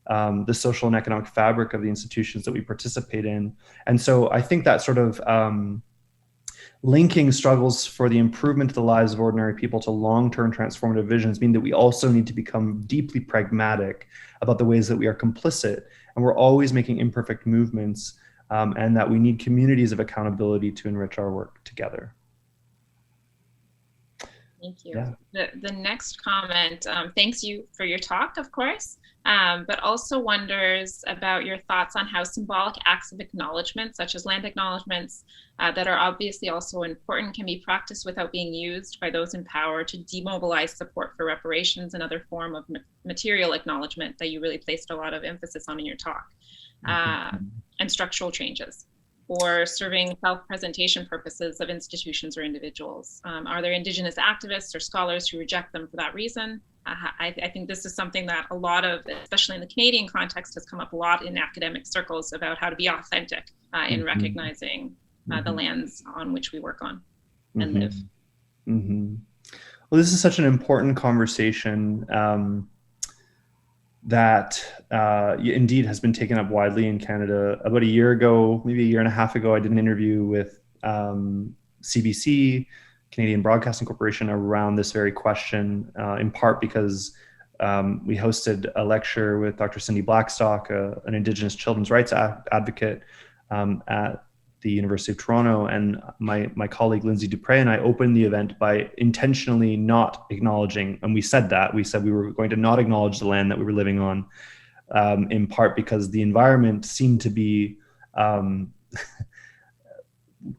the social and economic fabric of the institutions that we participate in. And so I think that sort of linking struggles for the improvement of the lives of ordinary people to long-term transformative visions mean that we also need to become deeply pragmatic about the ways that we are complicit, and we're always making imperfect movements, and that we need communities of accountability to enrich our work together. Thank you. Yeah. The next comment, thanks you for your talk, of course, but also wonders about your thoughts on how symbolic acts of acknowledgement, such as land acknowledgements, that are obviously also important, can be practiced without being used by those in power to demobilize support for reparations and other form of material acknowledgement that you really placed a lot of emphasis on in your talk, and structural changes, or serving self-presentation purposes of institutions or individuals? Are there Indigenous activists or scholars who reject them for that reason? I think this is something that a lot of, especially in the Canadian context, has come up a lot in academic circles about how to be authentic in recognizing the lands on which we work on and live. Well, this is such an important conversation that indeed has been taken up widely in Canada. About a year ago, maybe a year and a half ago, I did an interview with CBC, Canadian Broadcasting Corporation, around this very question, in part because we hosted a lecture with Dr. Cindy Blackstock, an Indigenous children's rights advocate at the University of Toronto, and my colleague Lindsay Dupre and I opened the event by intentionally not acknowledging, and we said we were going to not acknowledge the land that we were living on, in part because the environment seemed to be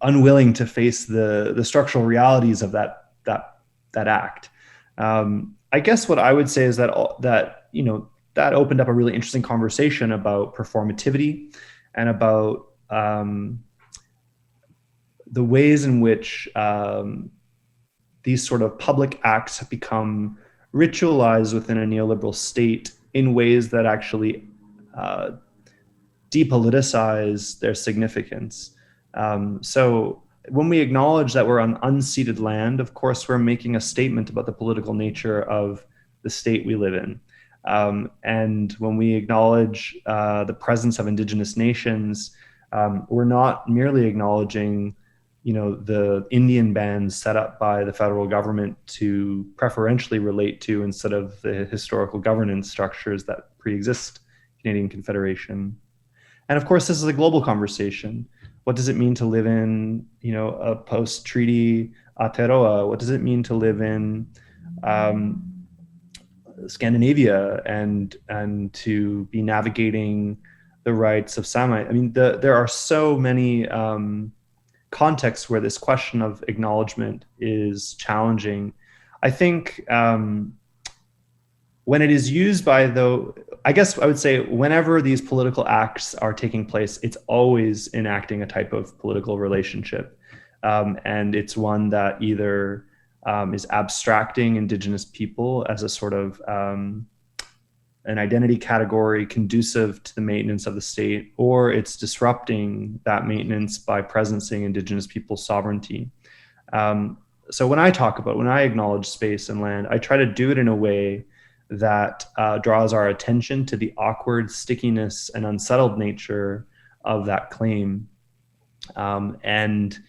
unwilling to face the structural realities of that act. I guess what I would say is that opened up a really interesting conversation about performativity and about the ways in which these sort of public acts have become ritualized within a neoliberal state in ways that actually depoliticize their significance. So when we acknowledge that we're on unceded land, of course, we're making a statement about the political nature of the state we live in. And when we acknowledge the presence of Indigenous nations, we're not merely acknowledging the Indian bands set up by the federal government to preferentially relate to instead of the historical governance structures that pre-exist Canadian Confederation. And of course, this is a global conversation. What does it mean to live in, a post-treaty Aotearoa? What does it mean to live in Scandinavia and to be navigating the rights of Sami? I mean, there are so many contexts where this question of acknowledgement is challenging. I think when it is used I guess I would say whenever these political acts are taking place, it's always enacting a type of political relationship. And it's one that either is abstracting Indigenous people as a sort of an identity category conducive to the maintenance of the state, or it's disrupting that maintenance by presencing Indigenous people's sovereignty. So when I acknowledge space and land, I try to do it in a way that draws our attention to the awkward stickiness and unsettled nature of that claim. And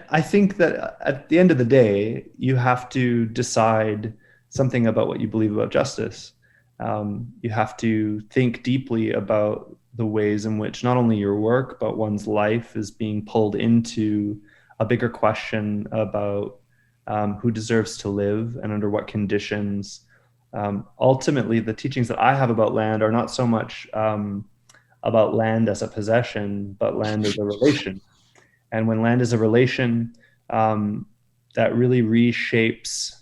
I think that at the end of the day, you have to decide something about what you believe about justice. You have to think deeply about the ways in which not only your work, but one's life is being pulled into a bigger question about who deserves to live and under what conditions. Ultimately, the teachings that I have about land are not so much about land as a possession, but land as a relation. And when land is a relation, that really reshapes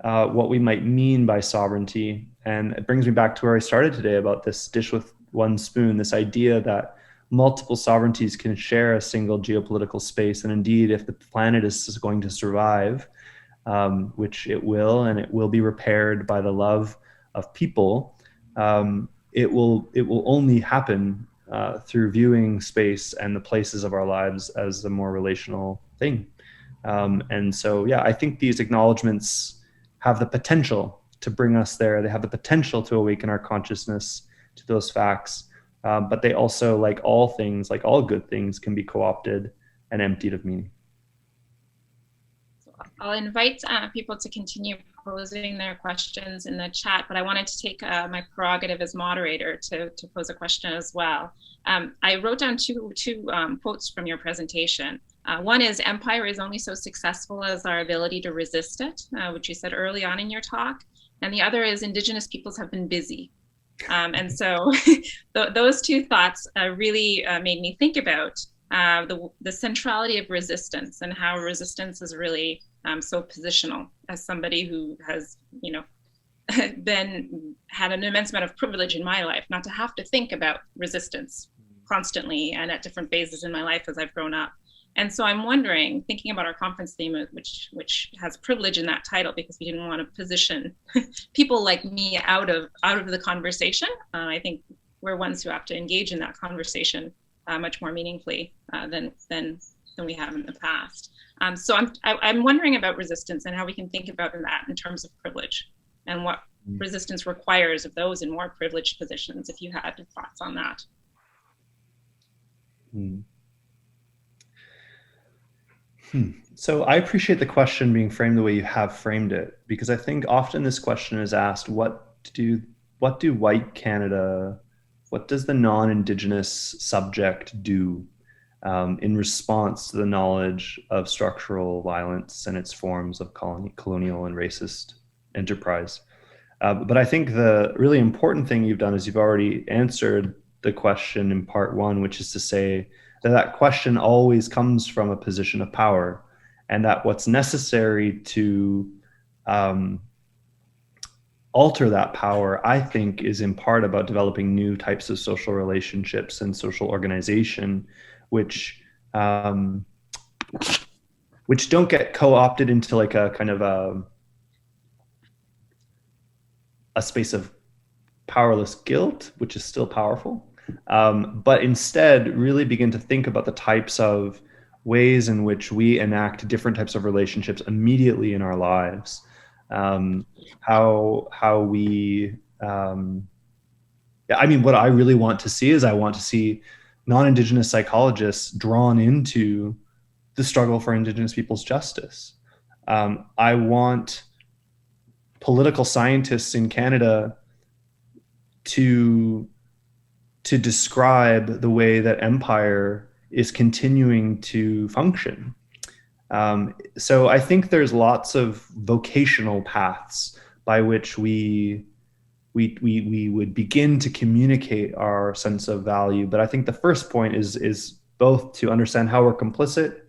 what we might mean by sovereignty. And it brings me back to where I started today about this dish with one spoon, this idea that multiple sovereignties can share a single geopolitical space. And indeed, if the planet is going to survive, which it will, and it will be repaired by the love of people, it will only happen through viewing space and the places of our lives as a more relational thing. And so, yeah, I think these acknowledgements have the potential to bring us there. They have the potential to awaken our consciousness to those facts. But they also, like all things, like all good things, can be co-opted and emptied of meaning. So I'll invite people to continue posing their questions in the chat, but I wanted to take my prerogative as moderator to pose a question as well. I wrote down two quotes from your presentation. One is, empire is only so successful as our ability to resist it, which you said early on in your talk. And the other is, Indigenous peoples have been busy. And so those two thoughts really made me think about the centrality of resistance, and how resistance is really so positional. As somebody who has, had an immense amount of privilege in my life, not to have to think about resistance constantly and at different phases in my life as I've grown up. And so I'm wondering, thinking about our conference theme, which has privilege in that title, because we didn't want to position people like me out of the conversation. I think we're ones who have to engage in that conversation much more meaningfully than we have in the past. So I'm wondering about resistance and how we can think about that in terms of privilege, and what resistance requires of those in more privileged positions, if you had thoughts on that. So I appreciate the question being framed the way you have framed it, because I think often this question is asked, what do white Canada, what does the non-Indigenous subject do in response to the knowledge of structural violence and its forms of colonial and racist enterprise? But I think the really important thing you've done is you've already answered the question in part one, which is to say that question always comes from a position of power, and that what's necessary to alter that power, I think, is in part about developing new types of social relationships and social organization, which don't get co-opted into like a kind of a space of powerless guilt, which is still powerful. But instead really begin to think about the types of ways in which we enact different types of relationships immediately in our lives. How we, what I really want to see is, I want to see non-Indigenous psychologists drawn into the struggle for Indigenous people's justice. I want political scientists in Canada to describe the way that empire is continuing to function. So I think there's lots of vocational paths by which we would begin to communicate our sense of value. But I think the first point is both to understand how we're complicit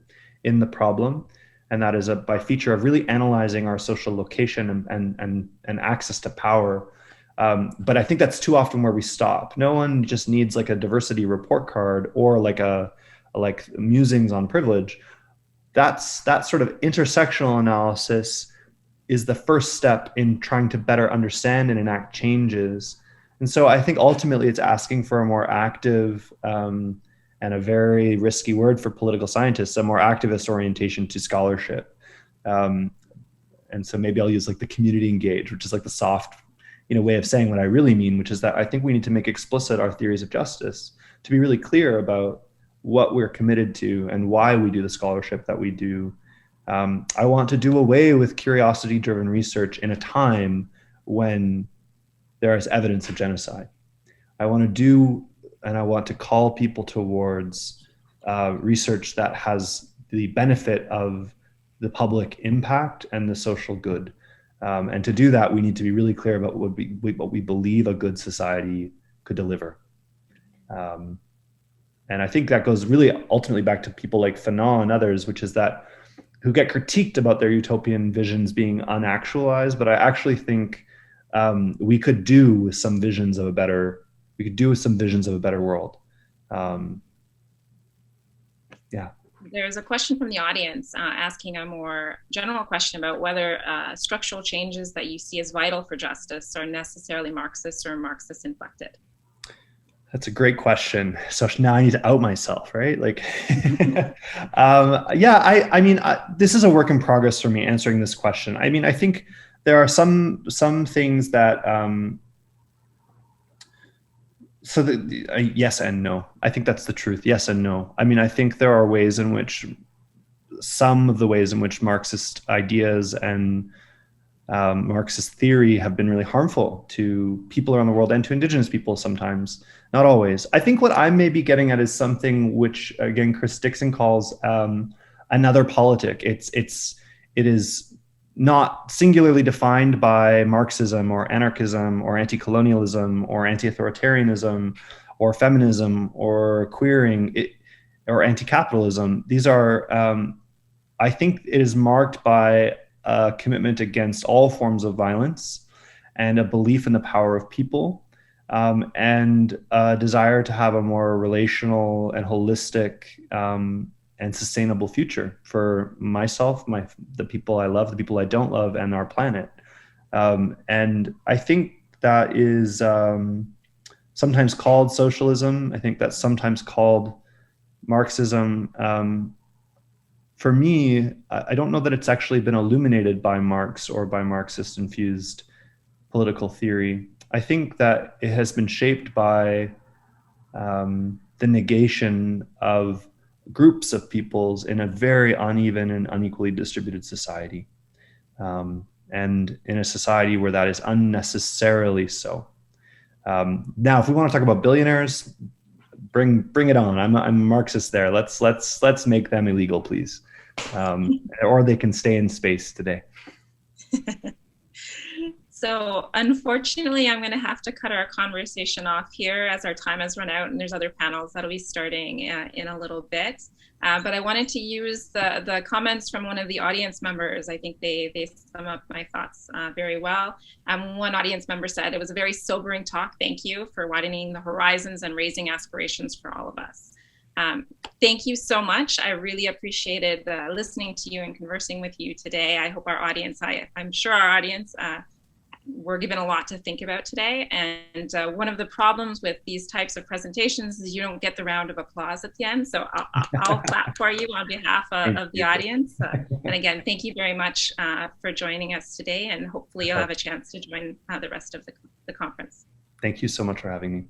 in the problem, and that is by feature of really analyzing our social location and access to power. But I think that's too often where we stop. No one just needs like a diversity report card or like musings on privilege. That sort of intersectional analysis is the first step in trying to better understand and enact changes. And so I think ultimately it's asking for a more active and a very risky word for political scientists, a more activist orientation to scholarship. And so maybe I'll use like the community engaged, which is like the soft way of saying what I really mean, which is that I think we need to make explicit our theories of justice, to be really clear about what we're committed to and why we do the scholarship that we do. I want to do away with curiosity-driven research in a time when there is evidence of genocide. I want to call people towards research that has the benefit of the public impact and the social good. And to do that, we need to be really clear about what we believe a good society could deliver. And I think that goes really ultimately back to people like Fanon and others, which is that who get critiqued about their utopian visions being unactualized. But I actually think we could do with some visions of a better world. Yeah. There's a question from the audience asking a more general question about whether structural changes that you see as vital for justice are necessarily Marxist or Marxist inflected. That's a great question. So now I need to out myself, right? Like, this is a work in progress for me answering this question. I mean, I think there are some things that, yes and no. I think that's the truth. Yes and no. I mean, I think there are some of the ways in which Marxist ideas and Marxist theory have been really harmful to people around the world and to Indigenous people sometimes, not always. I think what I may be getting at is something which, again, Chris Dixon calls another politic. It is not singularly defined by Marxism or anarchism or anti-colonialism or anti-authoritarianism or feminism or queering or anti-capitalism. These are, I think it is marked by a commitment against all forms of violence and a belief in the power of people, and a desire to have a more relational and holistic and sustainable future for myself, the people I love, the people I don't love, and our planet. And I think that is sometimes called socialism. I think that's sometimes called Marxism. For me, I don't know that it's actually been illuminated by Marx or by Marxist-infused political theory. I think that it has been shaped by the negation of groups of peoples in a very uneven and unequally distributed society, and in a society where that is unnecessarily so. Now, if we want to talk about billionaires, bring it on. I'm a Marxist there. Let's make them illegal, please. Or they can stay in space today. So unfortunately, I'm going to have to cut our conversation off here as our time has run out, and there's other panels that'll be starting in a little bit. But I wanted to use the comments from one of the audience members. I think they sum up my thoughts very well. One audience member said, "It was a very sobering talk. Thank you for widening the horizons and raising aspirations for all of us." Thank you so much. I really appreciated listening to you and conversing with you today. I hope our audience, I'm sure our audience, we're given a lot to think about today. And one of the problems with these types of presentations is you don't get the round of applause at the end. So I'll clap for you on behalf of the audience. And again, thank you very much for joining us today. And hopefully you'll have a chance to join the rest of the conference. Thank you so much for having me.